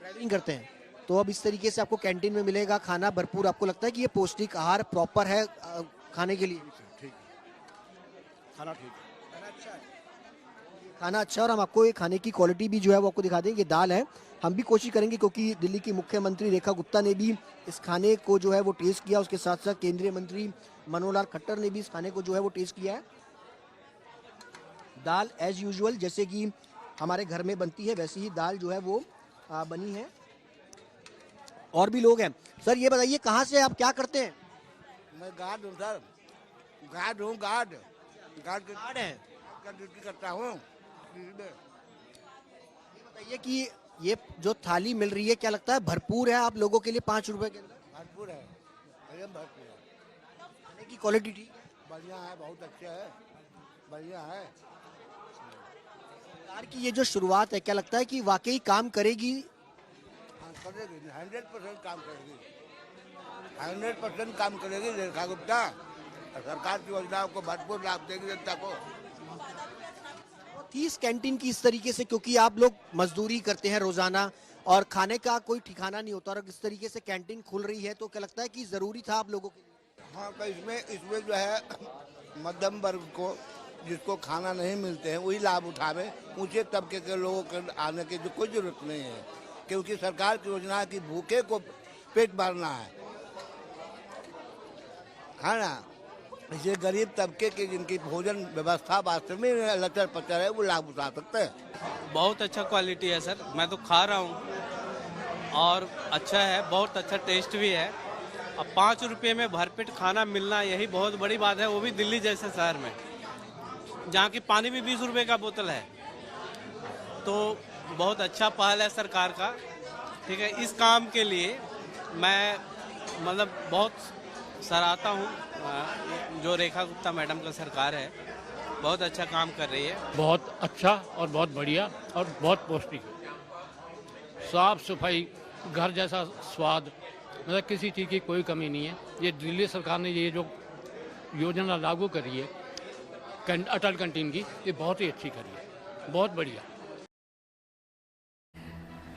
ड्राइविंग करते हैं, तो अब इस तरीके से आपको कैंटीन में मिलेगा खाना भरपूर। आपको लगता है कि ये पौष्टिक आहार प्रॉपर है खाने के लिए? ठीक, खाना ठीक है, खाना अच्छा। और हम आपको ये खाने की क्वालिटी भी जो है वो आपको दिखा देंगे। दाल है, हम भी कोशिश करेंगे क्योंकि दिल्ली की मुख्यमंत्री रेखा गुप्ता ने भी इस खाने को जो है वो टेस्ट किया, उसके साथ साथ केंद्रीय मंत्री मनोहर लाल खट्टर ने भी इस खाने को जो है वो टेस्ट किया है। दाल एज यूजुअल जैसे कि हमारे घर में बनती है वैसी ही दाल जो है वो बनी है। और भी लोग हैं। सर ये बताइए कहाँ से आप क्या करते हैं? मैं गार्ड हूँ सर, गार्ड हूँ, गार्ड है, ड्यूटी करता हूँ। बताइए कि ये जो थाली मिल रही है क्या लगता है भरपूर है आप लोगों के लिए? 5 रुपए के अंदर भरपूर है, भरपूर है। खाने की क्वालिटी ठीक बढ़िया है, बहुत अच्छा है, बढ़िया है। सरकार की ये जो शुरुआत है क्या लगता है कि वाकई काम करेगी? करेगी, 100% काम करेगी, 100% काम करेगी रेखा गुप्ता। सरकार की योजनाओं को भरपूर लाभ देगी जनता को। 30 कैंटीन की इस तरीके से, क्योंकि आप लोग मजदूरी करते हैं रोजाना और खाने का कोई ठिकाना नहीं होता और इस तरीके से कैंटीन खुल रही है तो क्या लगता है कि जरूरी था आप लोगों के लिए? हाँ, तो इसमें जो है मध्यम वर्ग को जिसको खाना नहीं मिलते हैं वही लाभ उठावे, ऊंचे तबके के लोगों के आने की जो कोई जरूरत नहीं है क्योंकि सरकार की योजना की भूखे को पेट भरना है ना। इसे गरीब तबके के जिनकी भोजन व्यवस्था वास्तव में लचर पचर है वो लाभ उठा सकते हैं। बहुत अच्छा क्वालिटी है सर, मैं तो खा रहा हूँ और अच्छा है, बहुत अच्छा टेस्ट भी है। अब 5 रुपये में भरपेट खाना मिलना यही बहुत बड़ी बात है, वो भी दिल्ली जैसे शहर में जहाँ की पानी भी 20 रुपये का बोतल है। तो बहुत अच्छा पहल है सरकार का, ठीक है। इस काम के लिए मैं मतलब बहुत सराहता हूँ जो रेखा गुप्ता मैडम का सरकार है, बहुत अच्छा काम कर रही है। बहुत अच्छा और बहुत बढ़िया और बहुत पौष्टिक है। साफ सफाई, घर जैसा स्वाद, मतलब किसी चीज़ की कोई कमी नहीं है। ये दिल्ली सरकार ने ये जो योजना लागू करी है अटल कैंटीन की, ये बहुत ही अच्छी करी है, बहुत बढ़िया।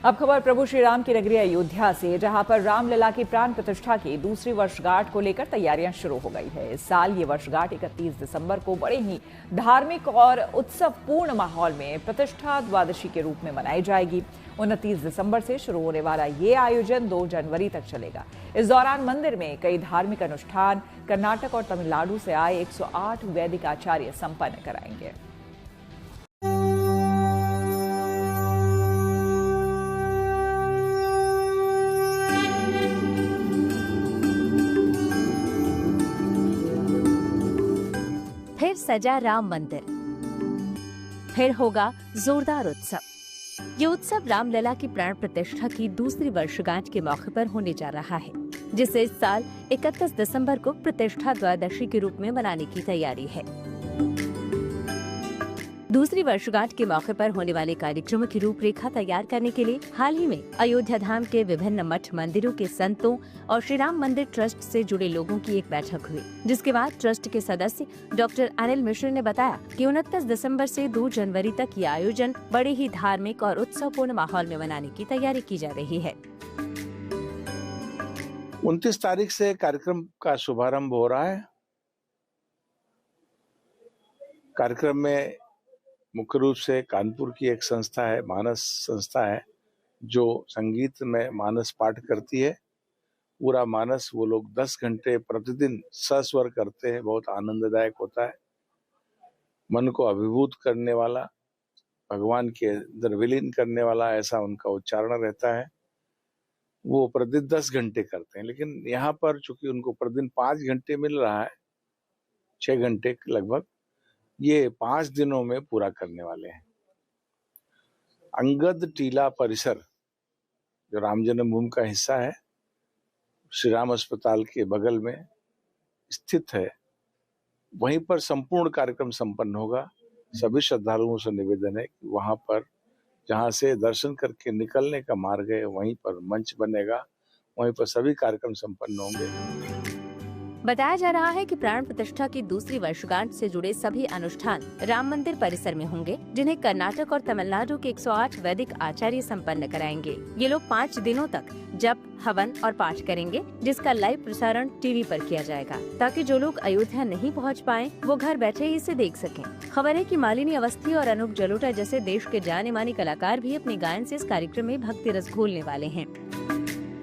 अब खबर प्रभु श्री राम की नगरी अयोध्या से, जहां पर रामलला की प्राण प्रतिष्ठा की दूसरी वर्षगांठ को लेकर तैयारियां शुरू हो गई है। इस साल ये वर्षगांठ 31 दिसंबर को बड़े ही धार्मिक और उत्सवपूर्ण माहौल में प्रतिष्ठा द्वादशी के रूप में मनाई जाएगी। 29 दिसंबर से शुरू होने वाला ये आयोजन 2 जनवरी तक चलेगा। इस दौरान मंदिर में कई धार्मिक अनुष्ठान कर्नाटक और तमिलनाडु से आए 108 वैदिक आचार्य संपन्न कराएंगे। फिर सजा राम मंदिर, फिर होगा जोरदार उत्सव। ये उत्सव रामलला की प्राण प्रतिष्ठा की दूसरी वर्षगांठ के मौके पर होने जा रहा है, जिसे इस साल 31 दिसंबर को प्रतिष्ठा द्वादशी के रूप में मनाने की तैयारी है। दूसरी वर्षगांठ के मौके पर होने वाले कार्यक्रमों की रूपरेखा तैयार करने के लिए हाल ही में अयोध्या धाम के विभिन्न मठ मंदिरों के संतों और श्री राम मंदिर ट्रस्ट से जुड़े लोगों की एक बैठक हुई, जिसके बाद ट्रस्ट के सदस्य डॉक्टर अनिल मिश्र ने बताया कि 29 दिसंबर से 2 जनवरी तक ये आयोजन बड़े ही धार्मिक और उत्सवपूर्ण माहौल में मनाने की तैयारी की जा रही है। 29 तारीख से कार्यक्रम का शुभारंभ हो रहा है। कार्यक्रम में मुख्य रूप से कानपुर की एक संस्था है, मानस संस्था है, जो संगीत में मानस पाठ करती है। पूरा मानस वो लोग 10 घंटे प्रतिदिन सस्वर करते हैं। बहुत आनंददायक होता है, मन को अभिभूत करने वाला, भगवान के अंदर विलीन करने वाला ऐसा उनका उच्चारण रहता है। वो प्रतिदिन 10 घंटे करते हैं, लेकिन यहाँ पर चूंकि उनको प्रतिदिन 5 घंटे मिल रहा है, 6 घंटे लगभग, ये 5 दिनों में पूरा करने वाले हैं। अंगद टीला परिसर जो राम जन्मभूमि का हिस्सा है, श्री राम अस्पताल के बगल में स्थित है, वहीं पर संपूर्ण कार्यक्रम संपन्न होगा। सभी श्रद्धालुओं से निवेदन है कि वहां पर जहां से दर्शन करके निकलने का मार्ग है, वहीं पर मंच बनेगा, वहीं पर सभी कार्यक्रम संपन्न होंगे। बताया जा रहा है कि प्राण प्रतिष्ठा की दूसरी वर्षगांठ से जुड़े सभी अनुष्ठान राम मंदिर परिसर में होंगे, जिन्हें कर्नाटक और तमिलनाडु के 108 वैदिक आचार्य संपन्न कराएंगे। ये लोग 5 दिनों तक जप, हवन और पाठ करेंगे, जिसका लाइव प्रसारण टीवी पर किया जाएगा, ताकि जो लोग अयोध्या नहीं पहुंच पाए वो घर बैठे ही इसे देख सकें। खबर है कि मालिनी अवस्थी और अनूप जलोटा जैसे देश के जाने माने कलाकार भी अपने गायन से इस कार्यक्रम में भक्ति रस घोलने वाले हैं।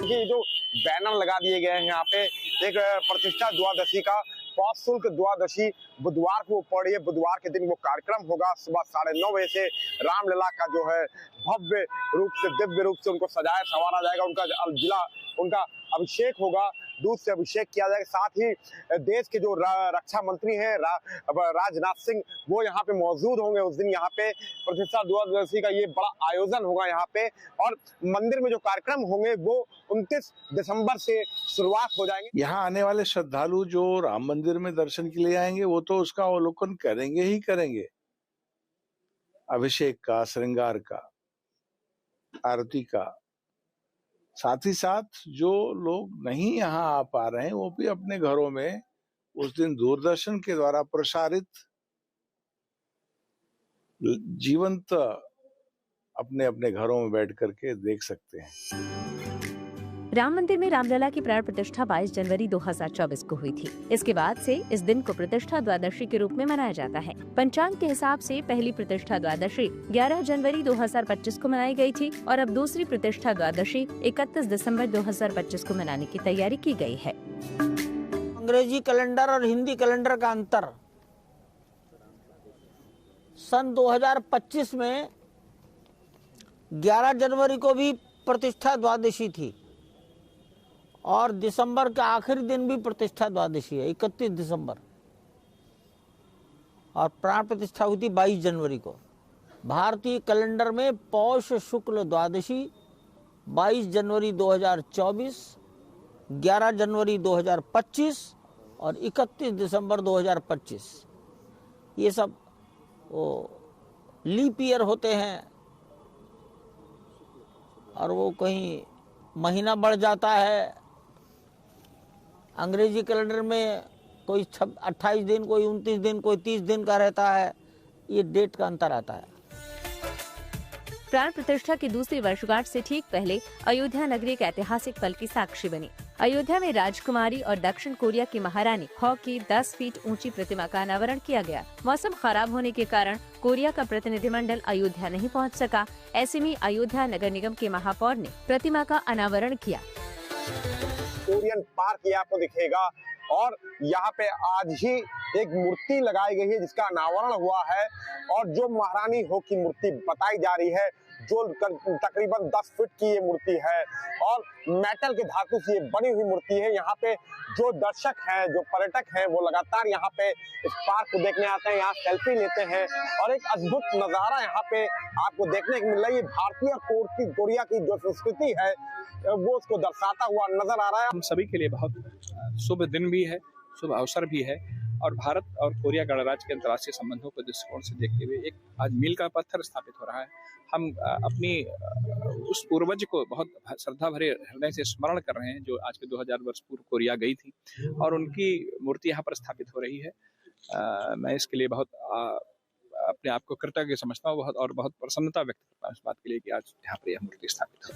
ये जो बैनर लगा दिए गए हैं यहाँ पे, एक प्रतिष्ठा द्वादशी का पौष द्वादशी बुधवार को पड़ रही है। बुधवार के दिन वो कार्यक्रम होगा। सुबह 9:30 बजे से रामलला का जो है भव्य रूप से, दिव्य रूप से उनको सजाया संवारा जाएगा। उनका अभिषेक होगा, दूध से अभिषेक किया जाएगा। साथ ही देश के जो रक्षा मंत्री हैं राजनाथ सिंह, वो यहाँ पे मौजूद होंगे उस दिन। यहाँ पे प्रतिष्ठा द्वादशी का ये बड़ा आयोजन होगा यहाँ पे, और मंदिर में जो कार्यक्रम होंगे वो 29 दिसंबर से शुरुआत हो जाएंगे। यहाँ आने वाले श्रद्धालु जो राम मंदिर में दर्शन के लिए आएंगे, वो तो उसका अवलोकन करेंगे ही करेंगे, अभिषेक का, श्रृंगार का, आरती का। साथ ही साथ जो लोग नहीं यहाँ आ पा रहे हैं, वो भी अपने घरों में उस दिन दूरदर्शन के द्वारा प्रसारित जीवंत अपने अपने घरों में बैठ करके देख सकते हैं। राम मंदिर में रामलला की प्राण प्रतिष्ठा 22 जनवरी 2024 को हुई थी। इसके बाद से इस दिन को प्रतिष्ठा द्वादशी के रूप में मनाया जाता है। पंचांग के हिसाब से पहली प्रतिष्ठा द्वादशी 11 जनवरी 2025 को मनाई गई थी, और अब दूसरी प्रतिष्ठा द्वादशी 31 दिसंबर 2025 को मनाने की तैयारी की गई है। अंग्रेजी कैलेंडर और हिंदी कैलेंडर का अंतर, सन 2025 में 11 जनवरी को भी प्रतिष्ठा द्वादशी थी, और दिसंबर का आखिरी दिन भी प्रतिष्ठा द्वादशी है, 31 दिसंबर, और प्राण प्रतिष्ठा हुई थी 22 जनवरी को। भारतीय कैलेंडर में पौष शुक्ल द्वादशी 22 जनवरी 2024, 11 जनवरी 2025 और 31 दिसंबर 2025, ये सब वो लीप ईयर होते हैं, और वो कहीं महीना बढ़ जाता है। अंग्रेजी कैलेंडर में कोई 28 दिन, कोई 29 दिन, कोई 30 दिन का रहता है। ये डेट का अंतर आता है। प्राण प्रतिष्ठा की दूसरी वर्षगांठ से ठीक पहले अयोध्या नगरी एक ऐतिहासिक पल की साक्षी बनी। अयोध्या में राजकुमारी और दक्षिण कोरिया की महारानी हॉ की 10 फीट ऊंची प्रतिमा का अनावरण किया गया। मौसम खराब होने के कारण कोरिया का प्रतिनिधिमंडल अयोध्या नहीं पहुंच सका। ऐसे में अयोध्या नगर निगम के महापौर ने प्रतिमा का अनावरण किया। कोरियन पार्क ये आपको दिखेगा, और यहाँ पे आज ही एक मूर्ति लगाई गई है जिसका अनावरण हुआ है, और जो महारानी हो की मूर्ति बताई जा रही है, जो तकरीबन 10 फीट की ये मूर्ति है, और मेटल के धातु से ये बनी हुई मूर्ति है। यहाँ पे जो दर्शक हैं, जो पर्यटक हैं, वो लगातार यहाँ पे इस पार्क को देखने आते हैं, यहाँ सेल्फी लेते हैं, और एक अद्भुत नजारा यहाँ पे आपको देखने को मिल रहा है। ये भारतीय कोरिया की जो संस्कृति है वो उसको दर्शाता हुआ नजर आ रहा है। हम सभी के लिए बहुत शुभ दिन भी है, शुभ अवसर भी है, और भारत और कोरिया गणराज्य के अंतर्राष्ट्रीय संबंधों के दृष्टिकोण से देखते हुए एक आज मील का पत्थर स्थापित हो रहा है। हम अपनी उस पूर्वज को बहुत श्रद्धा भरे हृदय से स्मरण कर रहे हैं जो आज के 2000 वर्ष पूर्व कोरिया गई थी और उनकी मूर्ति यहाँ पर स्थापित हो रही है। मैं इसके लिए बहुत अपने आप को कृतज्ञ समझता हूँ बहुत प्रसन्नता व्यक्त करता हूँ इस बात के लिए कि आज यहाँ पर यह मूर्ति स्थापित हो।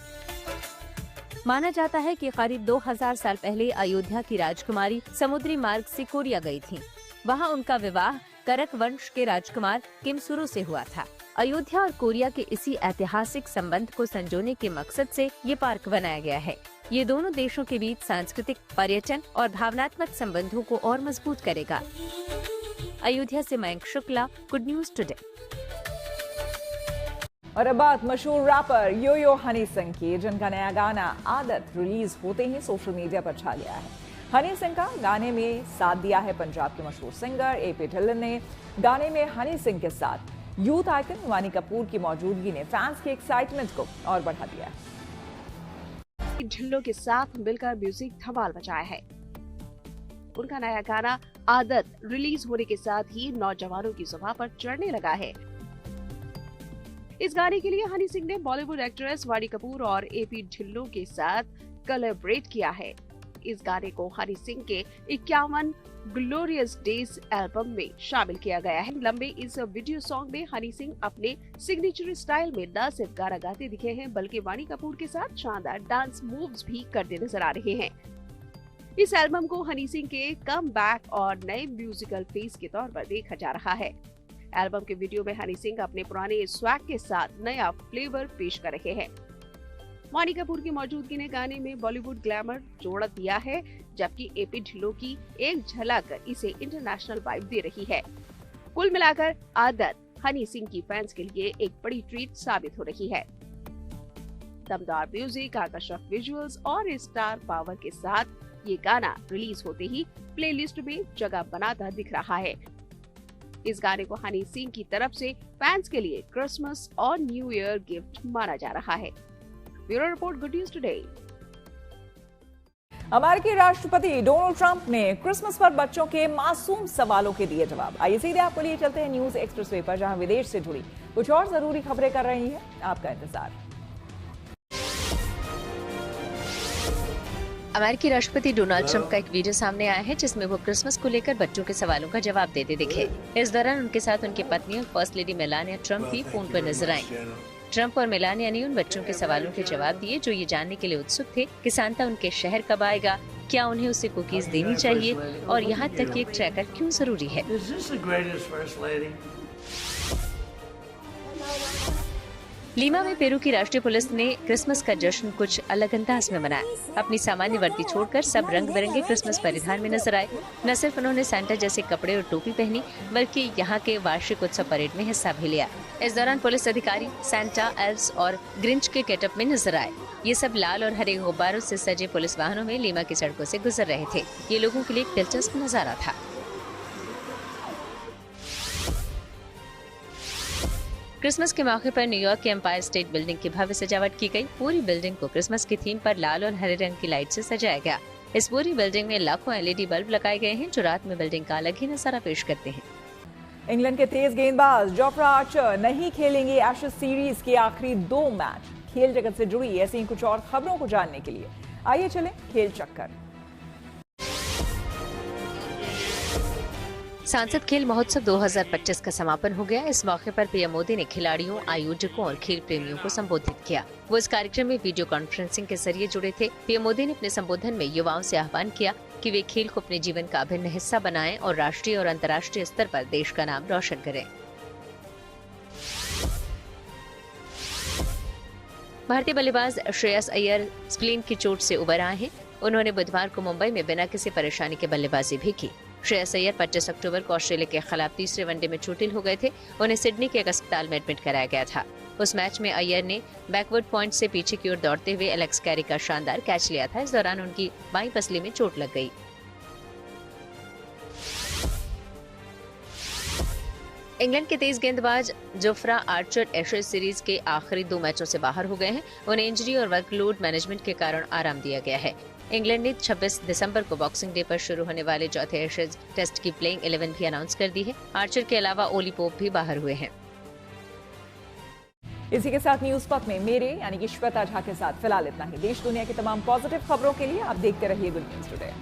माना जाता है कि करीब 2000 साल पहले अयोध्या की राजकुमारी समुद्री मार्ग से कोरिया गई थी। वहाँ उनका विवाह करक वंश के राजकुमार किमसुरो से हुआ था। अयोध्या और कोरिया के इसी ऐतिहासिक संबंध को संजोने के मकसद से ये पार्क बनाया गया है। ये दोनों देशों के बीच सांस्कृतिक, पर्यटन और भावनात्मक संबंधों को और मजबूत करेगा। अयोध्या से Mayank Shukla, good news today. और अब बात मशहूर रैपर यो यो हनी सिंह की, जिनका नया गाना आदत रिलीज होते ही सोशल मीडिया पर छा गया है। हनी सिंह का गाने में साथ दिया है पंजाब के मशहूर सिंगर एपी ढिल्लों ने। गाने में हनी सिंह के साथ यूथ आइकन वानी कपूर की मौजूदगी ने फैंस के एक्साइटमेंट को और बढ़ा दिया है। ढिल्लों के साथ मिलकर म्यूजिक धमाल मचाया है। उनका नया गाना आदत रिलीज होने के साथ ही नौजवानों की जुबान पर चढ़ने लगा है। इस गाने के लिए हनी सिंह ने बॉलीवुड एक्ट्रेस वानी कपूर और एपी ढिल्लों के साथ कोलैबोरेट किया है। इस गाने को हनी सिंह के 51 ग्लोरियस डेज एल्बम में शामिल किया गया है। लंबे इस वीडियो सॉन्ग में हनी सिंह अपने सिग्नेचर स्टाइल में न सिर्फ गाना गाते दिखे हैं बल्कि वानी कपूर के साथ शानदार डांस मूव्स भी करते नजर आ रहे हैं। इस एल्बम को हनी सिंह के कम बैक और नए म्यूजिकल फेस के तौर पर देखा जा रहा है। एल्बम के वीडियो में हनी सिंह अपने पुराने स्वैग के साथ नया फ्लेवर पेश कर रहे हैं। वानी कपूर की मौजूदगी ने गाने में बॉलीवुड ग्लैमर जोड़ दिया है, जबकि एपी ढिल्लों की एक झलक इसे इंटरनेशनल वाइब दे रही है। कुल मिलाकर आदत हनी सिंह की फैंस के लिए एक बड़ी ट्रीट साबित हो रही है। दमदार म्यूजिक, आकर्षक विजुअल्स और स्टार पावर के साथ ये गाना रिलीज होते ही प्लेलिस्ट में जगह बनाता दिख रहा है। इस गाने को हनी सिंह की तरफ से फैंस के लिए क्रिसमस और न्यू ईयर गिफ्ट माना जा रहा है। Bureau report, good news today. अमेरिकी राष्ट्रपति डोनाल्ड ट्रंप ने क्रिसमस पर बच्चों के मासूम सवालों के दिए जवाब। आइए सीधे आपको लिए चलते हैं न्यूज एक्सप्रेसवे पर, जहां विदेश से जुड़ी कुछ और जरूरी खबरें कर रही हैं आपका इंतजार। अमेरिकी राष्ट्रपति डोनाल्ड ट्रंप का एक वीडियो सामने आया है जिसमें वो क्रिसमस को लेकर बच्चों के सवालों का जवाब देते दिखे। इस दौरान उनके साथ उनकी पत्नी और फर्स्ट लेडी मेलानिया ट्रंप भी फोन पर नजर आईं। ट्रंप और मेलानिया ने उन बच्चों के सवालों के जवाब दिए जो ये जानने के लिए उत्सुक थे कि सांता उनके शहर कब आएगा, क्या उन्हें उसे कुकीज देनी चाहिए और यहाँ तक कि एक ट्रैकर क्यों जरूरी है। लीमा में पेरू की राष्ट्रीय पुलिस ने क्रिसमस का जश्न कुछ अलग अंदाज में मनाया। अपनी सामान्य वर्दी छोड़कर सब रंग बिरंगे क्रिसमस परिधान में नजर आए। न सिर्फ उन्होंने सांता जैसे कपड़े और टोपी पहनी बल्कि यहाँ के वार्षिक उत्सव परेड में हिस्सा भी लिया। इस दौरान पुलिस अधिकारी सांता, एल्व्स और ग्रिंच के गेटअप में नजर आए। ये सब लाल और हरे गुब्बारों से सजे पुलिस वाहनों में लीमा की सड़कों से गुजर रहे थे। ये लोगों के लिए एक दिलचस्प नजारा था। क्रिसमस के मौके पर न्यूयॉर्क के एम्पायर स्टेट बिल्डिंग की भव्य सजावट की गई। पूरी बिल्डिंग को क्रिसमस की थीम पर लाल और हरे रंग की लाइट से सजाया गया। इस पूरी बिल्डिंग में लाखों एलईडी बल्ब लगाए गए हैं जो रात में बिल्डिंग का अलग ही नजारा पेश करते हैं। इंग्लैंड के तेज गेंदबाज जोफ्रा आर्चर नहीं खेलेंगे एशेज सीरीज के आखिरी 2 मैच। खेल जगत से जुड़ी ऐसी ही कुछ और खबरों को जानने के लिए आइए चलें खेल चक्कर। सांसद खेल महोत्सव 2025 का समापन हो गया। इस मौके पर पीएम मोदी ने खिलाड़ियों, आयोजकों और खेल प्रेमियों को संबोधित किया। वो इस कार्यक्रम में वीडियो कॉन्फ्रेंसिंग के जरिए जुड़े थे। पीएम मोदी ने अपने संबोधन में युवाओं से आह्वान किया कि वे खेल को अपने जीवन का अभिन्न हिस्सा बनाएं और राष्ट्रीय और अंतर्राष्ट्रीय स्तर पर देश का नाम रोशन करें। भारतीय बल्लेबाज श्रेयस अय्यर स्प्लीन की चोट से उबर आए हैं। उन्होंने बुधवार को मुंबई में बिना किसी परेशानी के बल्लेबाजी भी की। श्रेयस अय्यर 25 अक्टूबर को ऑस्ट्रेलिया के खिलाफ तीसरे वनडे में चोटिल हो गए थे। उन्हें सिडनी के एक अस्पताल में एडमिट कराया गया था। उस मैच में अय्यर ने बैकवर्ड पॉइंट से पीछे की ओर दौड़ते हुए एलेक्स कैरी का शानदार कैच लिया था। इस दौरान उनकी बाईं पसली में चोट लग गई। इंग्लैंड के तेज गेंदबाज जोफ्रा आर्चर एशेज सीरीज के आखिरी 2 मैचों से बाहर हो गए हैं। उन्हें इंजरी और वर्कलोड मैनेजमेंट के कारण आराम दिया गया है। इंग्लैंड ने 26 दिसंबर को बॉक्सिंग डे पर शुरू होने वाले चौथे एशेज टेस्ट की प्लेइंग 11 भी अनाउंस कर दी है। आर्चर के अलावा ओली पोप भी बाहर हुए हैं। इसी के साथ न्यूज पक में मेरे यानी कि श्वेता झा के साथ फिलहाल इतना ही। देश दुनिया की तमाम पॉजिटिव खबरों के लिए आप देखते रहिए गुड न्यूज टुडे।